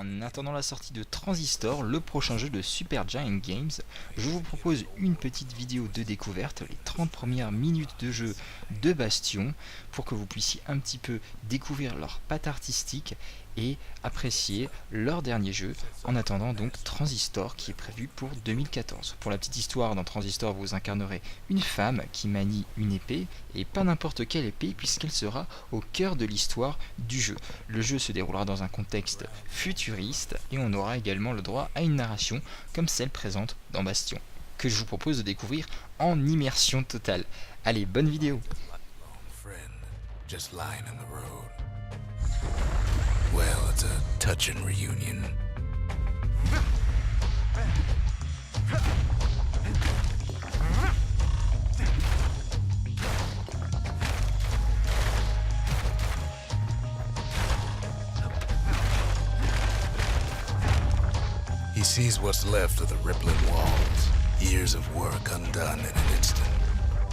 En attendant la sortie de Transistor, le prochain jeu de Supergiant Games, je vous propose une petite vidéo de découverte, les 30 premières minutes de jeu de Bastion, pour que vous puissiez un petit peu découvrir leur patte artistique et apprécier leur dernier jeu, en attendant donc Transistor qui est prévu pour 2014. Pour la petite histoire, dans Transistor vous incarnerez une femme qui manie une épée, et pas n'importe quelle épée puisqu'elle sera au cœur de l'histoire du jeu. Le jeu se déroulera dans un contexte futuriste et on aura également le droit à une narration comme celle présente dans Bastion, que je vous propose de découvrir en immersion totale. Allez, bonne vidéo. Well, it's a touching reunion. He sees what's left of the rippling walls, years of work undone in an instant,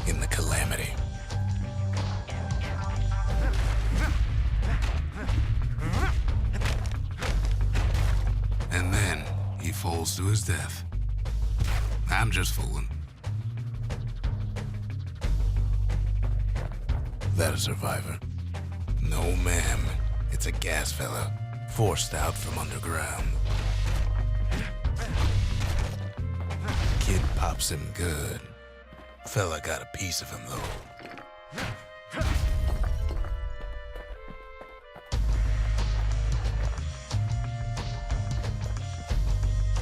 in the calamity. And then he falls to his death. I'm just fooling. That a survivor? No, ma'am. It's a gas fella, forced out from underground. Kid pops him good. Fella got a piece of him, though.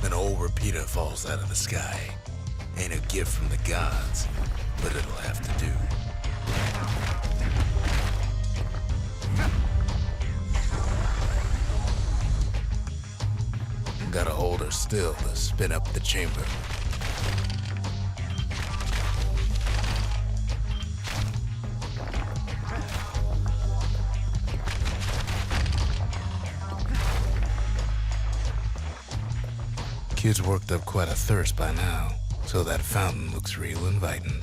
An old repeater falls out of the sky. Ain't a gift from the gods, but it'll have to do. Gotta hold her still to spin up the chamber. Kid's worked up quite a thirst by now, so that fountain looks real inviting.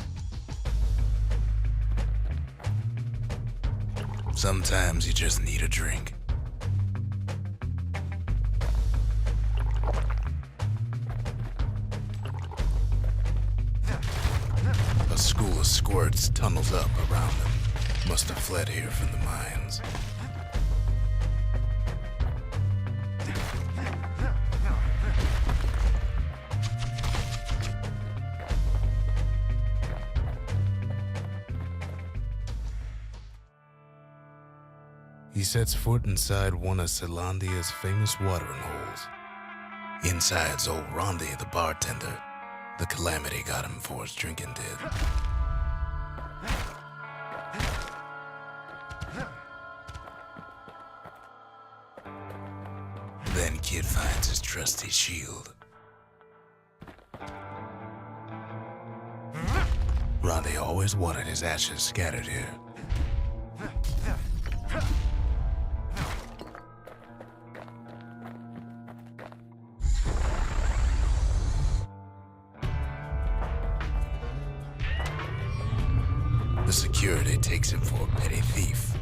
Sometimes you just need a drink. A school of squirts tunnels up around them. Must have fled here from the mines. He sets foot inside one of Celandia's famous watering holes. Inside's old Rondi, the bartender. The calamity got him for his drinking did. Then Kid finds his trusty shield. Rondi always wanted his ashes scattered here. The security takes him for a petty thief.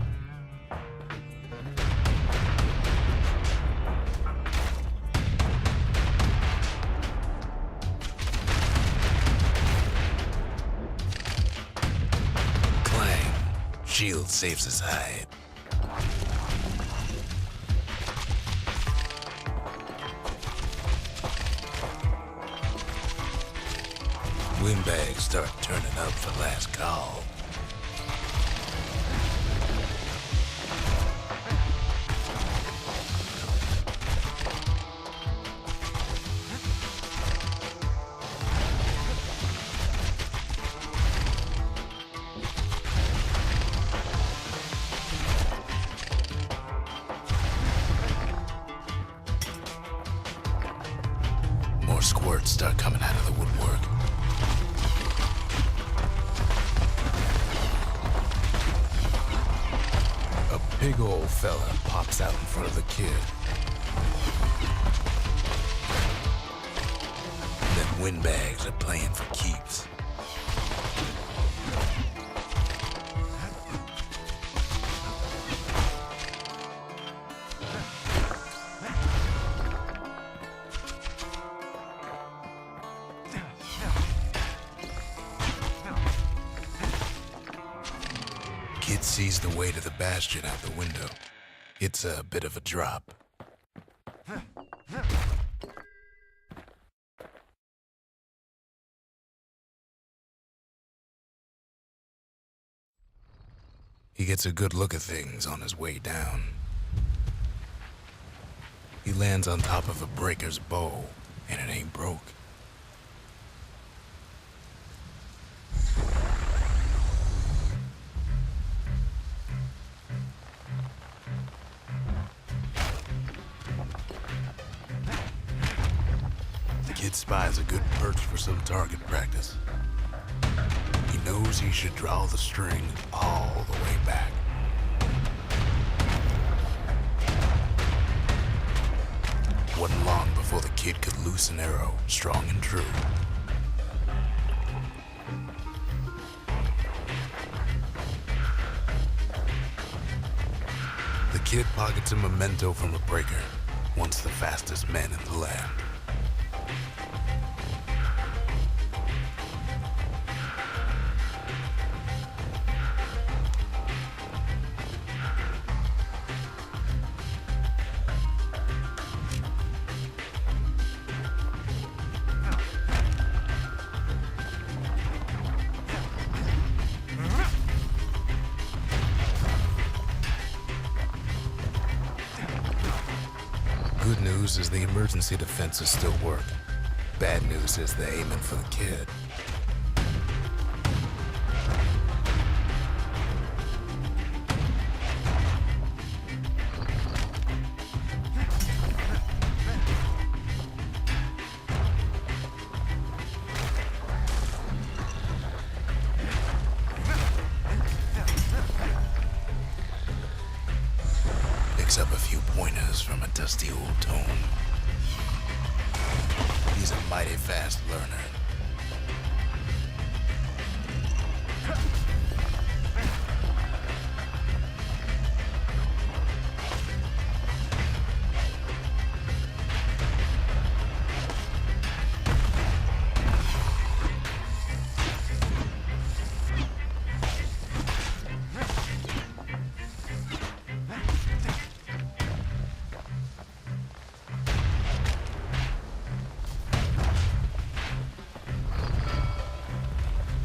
Clang. Shield saves his hide. Windbags start turning up for last call. More squirts start coming out of the woodwork. A big old fella pops out in front of the kid. Then windbags are playing for keeps. Kid sees the way to the Bastion out the window. It's a bit of a drop. He gets a good look at things on his way down. He lands on top of a breaker's bow, and it ain't broke. The kid spies a good perch for some target practice. He knows he should draw the string all the way back. Wasn't long before the kid could loose an arrow, strong and true. The kid pockets a memento from a breaker, once the fastest men in the land. Good news is the emergency defenses still work. Bad news is they're aiming for the kid. Picks up a few pointers from a dusty old tome. He's a mighty fast learner.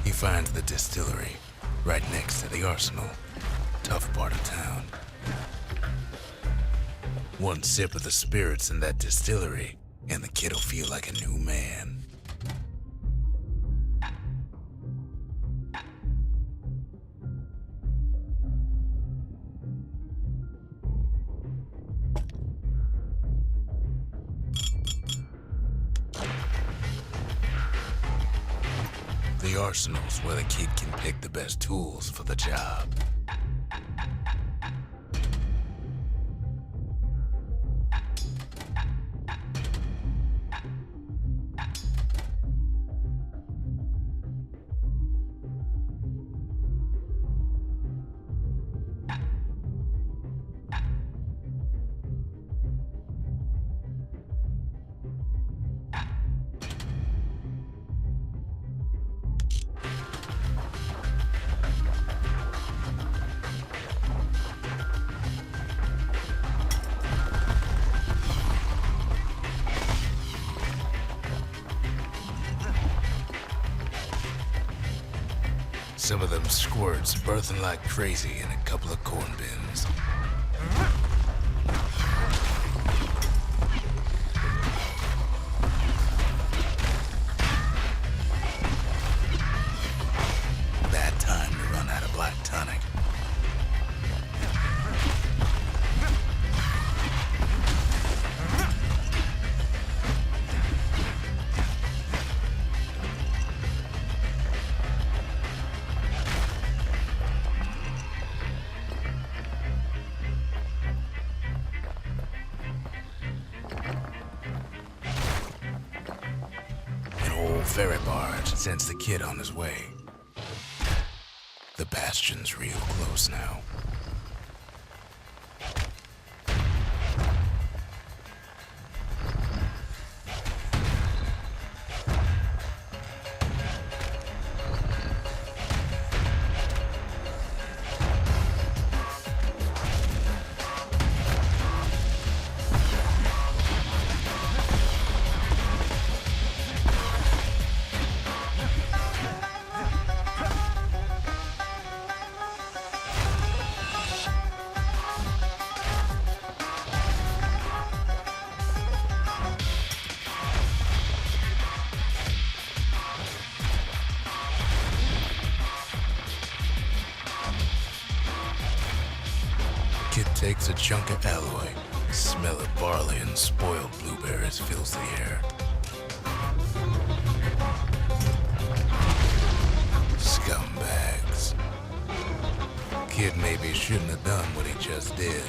He finds the distillery, right next to the arsenal. Tough part of town. One sip of the spirits in that distillery, and the kid'll feel like a new man. The arsenal's where the kid can pick the best tools for the job. Some of them squirts birthing like crazy in a couple of corn bins. Bad time to run out of black tonic. Ferry barge sends the kid on his way. The Bastion's real close now. Kid takes a chunk of alloy. Smell of barley and spoiled blueberries fills the air. Scumbags. Kid maybe shouldn't have done what he just did.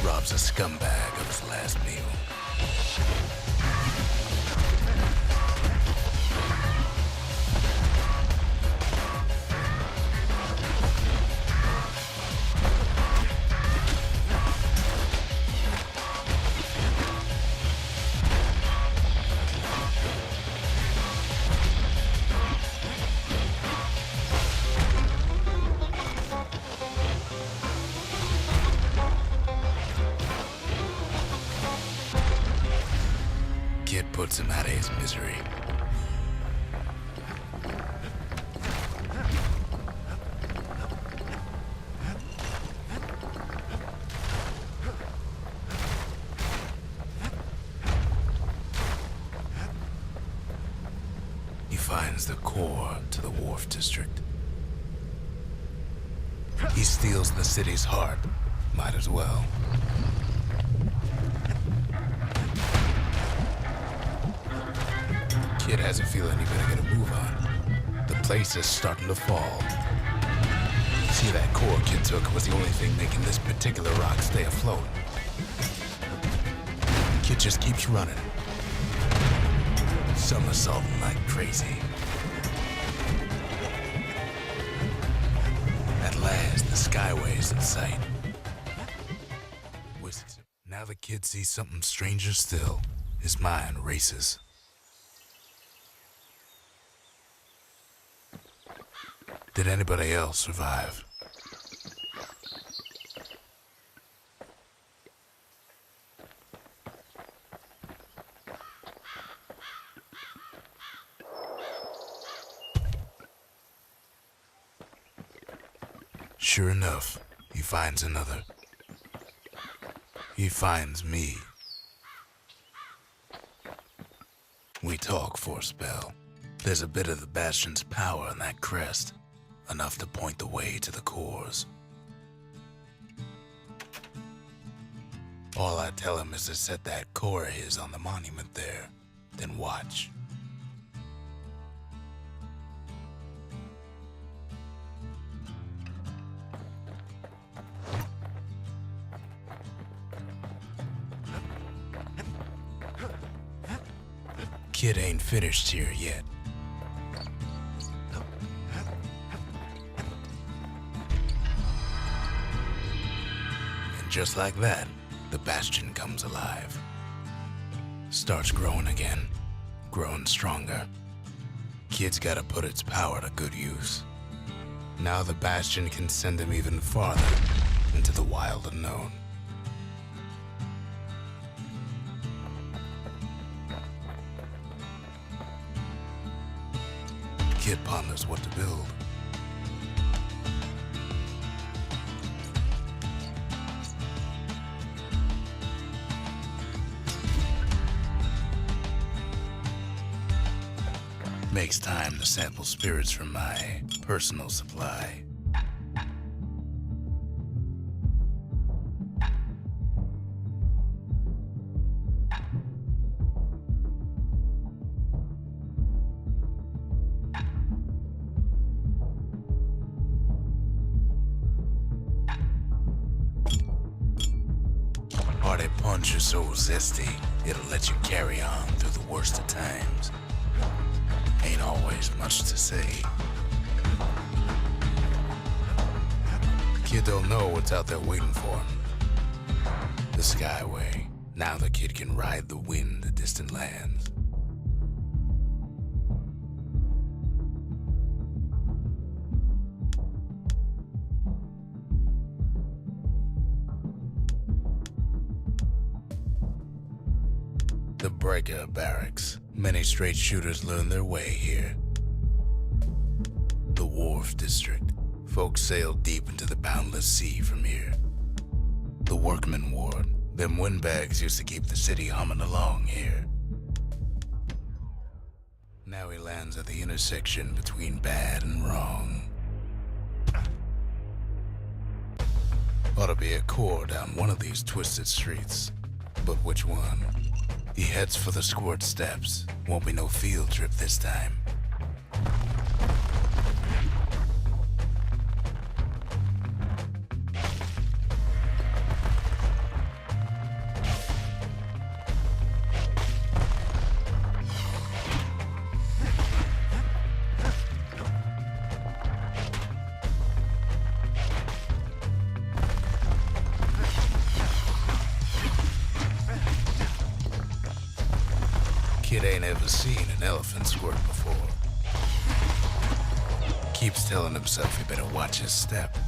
Robs a scumbag of his last meal. Kid puts him out of his misery. He finds the core to the wharf district. He steals the city's heart. Might as well. Kid has a feeling he better get a move on. The place is starting to fall. See, that core Kid took was the only thing making this particular rock stay afloat. Kid just keeps running. Somersaulting like crazy. At last, the skyway's in sight. Now the kid sees something stranger still. His mind races. Did anybody else survive? Sure enough, he finds another. He finds me. We talk for a spell. There's a bit of the Bastion's power in that crest. Enough to point the way to the cores. All I tell him is to set that core of his on the monument there, then watch. Kid ain't finished here yet. Just like that, the Bastion comes alive. Starts growing again, growing stronger. Kid's gotta put its power to good use. Now the Bastion can send him even farther into the wild unknown. Kid ponders what to build. Makes time to sample spirits from my personal supply. Hearty punch is so zesty, it'll let you carry on through the worst of times. Ain't always much to say. Kid don't know what's out there waiting for him. The Skyway. Now the kid can ride the wind to distant lands. The Breaker Barracks. Many straight shooters learn their way here. The Wharf District. Folks sail deep into the boundless sea from here. The Workman Ward. Them windbags used to keep the city humming along here. Now he lands at the intersection between bad and wrong. Ought to be a core down one of these twisted streets. But which one? He heads for the squirt steps. Won't be no field trip this time. Kid ain't ever seen an elephant squirt before. Keeps telling himself he better watch his step.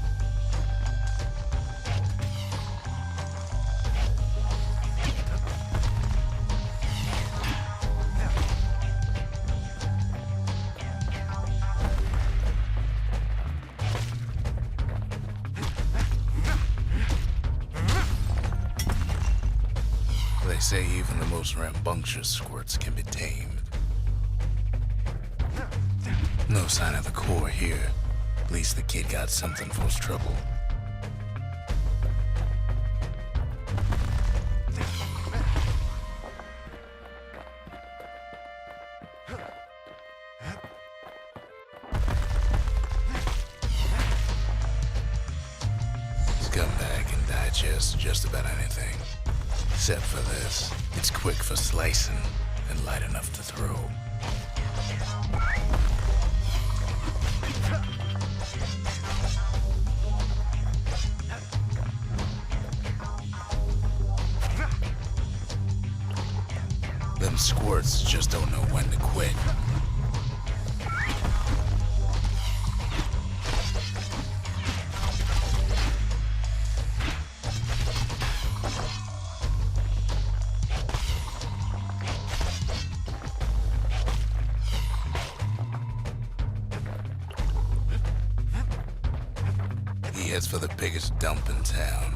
They say even the most rambunctious squirts can be tamed. No sign of the core here. At least the kid got something for his trouble. Scumbag can digest just about anything. Except for this. It's quick for slicing and light enough to throw. Them squirts just don't know when to quit. He heads for the biggest dump in town,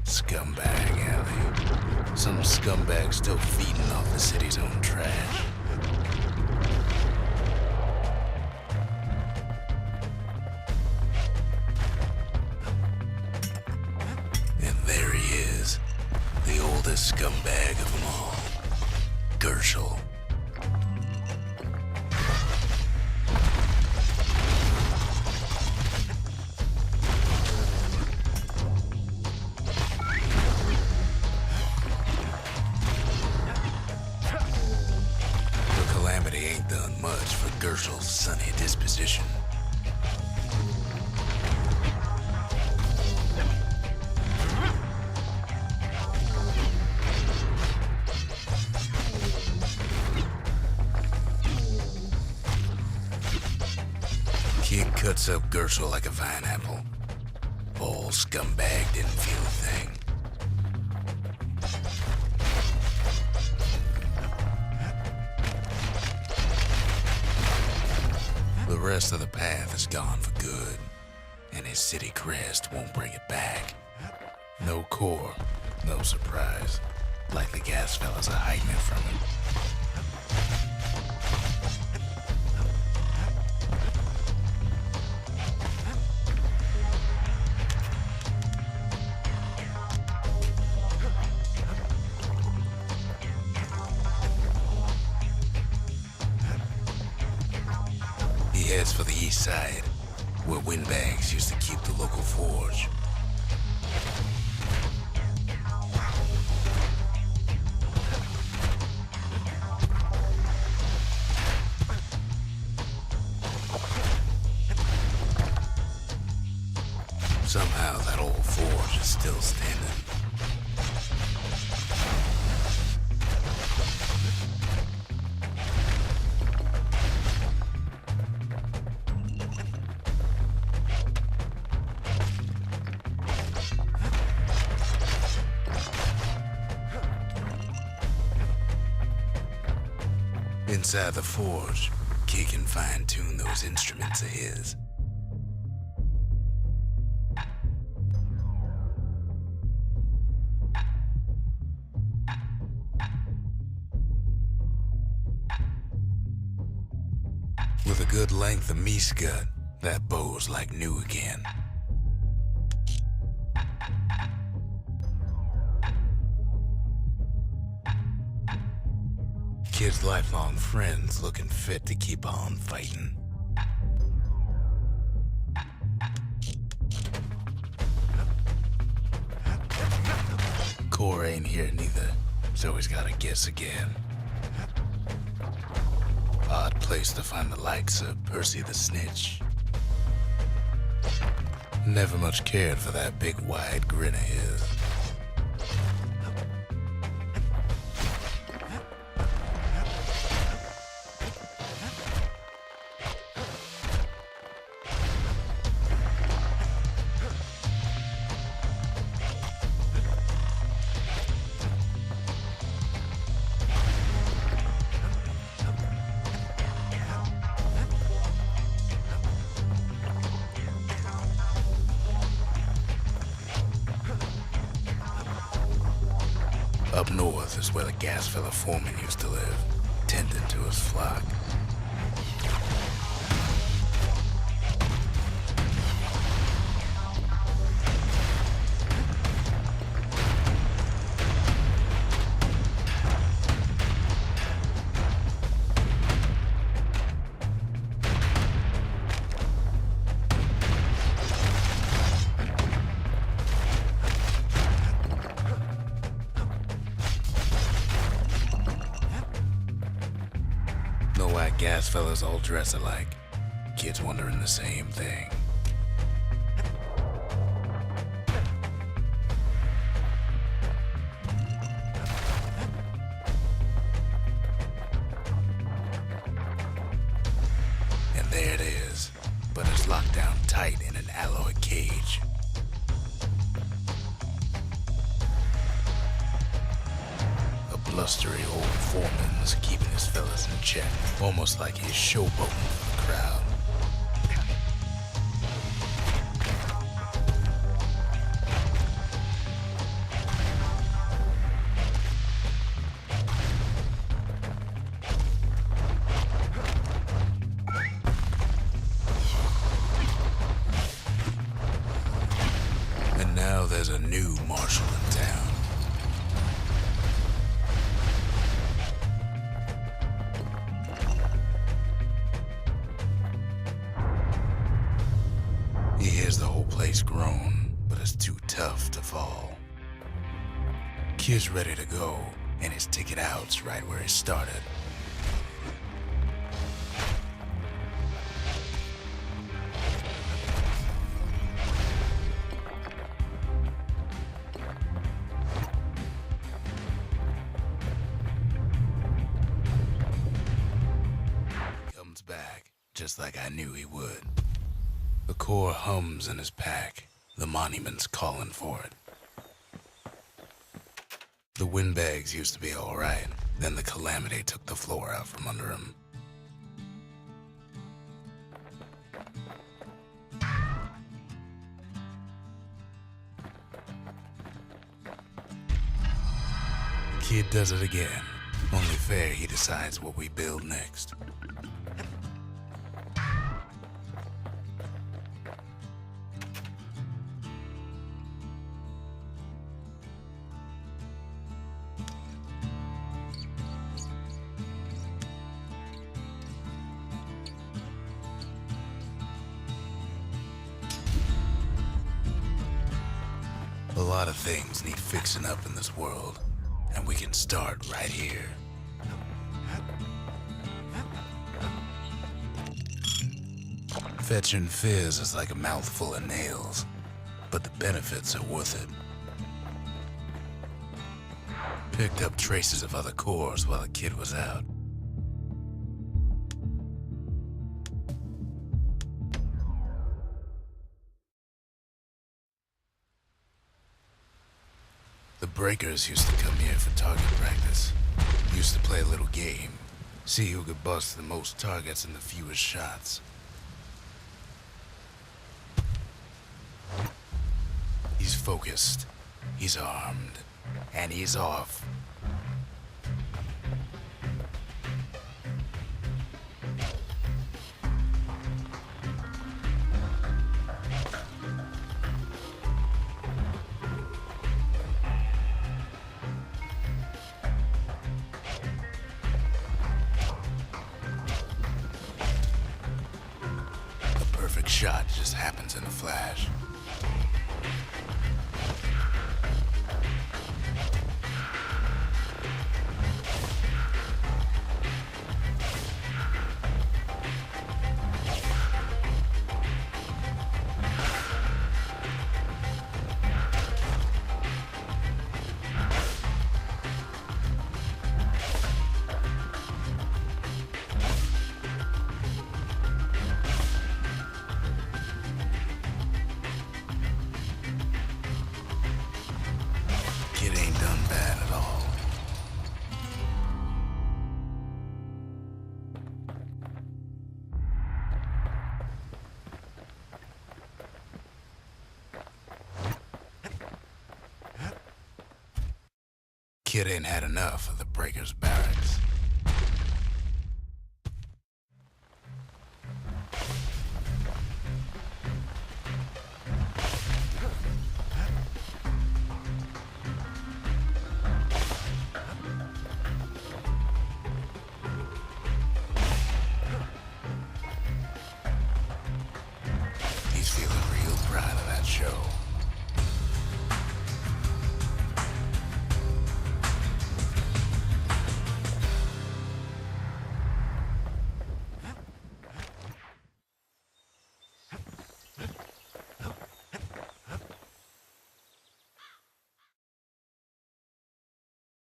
Scumbag Alley. Some scumbag still feeding off the city's own trash. And there he is, the oldest scumbag of them all, Gershel. Ain't done much for Gershel's sunny disposition. Kid cuts up Gershel like a vine apple. Old scumbag didn't feel a thing. The rest of the path is gone for good, and his city crest won't bring it back. No core, no surprise. Like the gas fellas are hiding it from him. He heads for the east side, where windbags used to keep the local forge. Somehow that old forge is still standing. Inside the forge, Key can fine-tune those instruments of his. good length of meat gut, that bow's like new again. Kid's lifelong friends looking fit to keep on fighting. Core ain't here neither, so he's gotta guess again. Odd place to find the likes of Percy the Snitch. Never much cared for that big wide grin of his. Up north is where the gas fella foreman used to live, tending to his flock. No white gas fellas all dress alike. Kids wondering the same thing. And there it is, but it's locked down tight in an alloy cage. Blustery old foreman's keeping his fellas in check, almost like he's showboating for the crowd. And now there's a new marshal in town. He hears the whole place groan, but it's too tough to fall. Kid's ready to go, and his ticket out's right where he started. Comes back, just like I knew he would. The core hums in his pack. The monument's calling for it. The windbags used to be all right. Then the calamity took the floor out from under him. Kid does it again. Only fair he decides what we build next. A lot of things need fixing up in this world, and we can start right here. Fetching fizz is like a mouthful of nails, but the benefits are worth it. Picked up traces of other cores while the kid was out. The breakers used to come here for target practice. Used to play a little game. See who could bust the most targets in the fewest shots. He's focused, he's armed, and he's off. shot just happens in a flash. Kid ain't done bad at all. Kid ain't had enough of the breakers' barracks.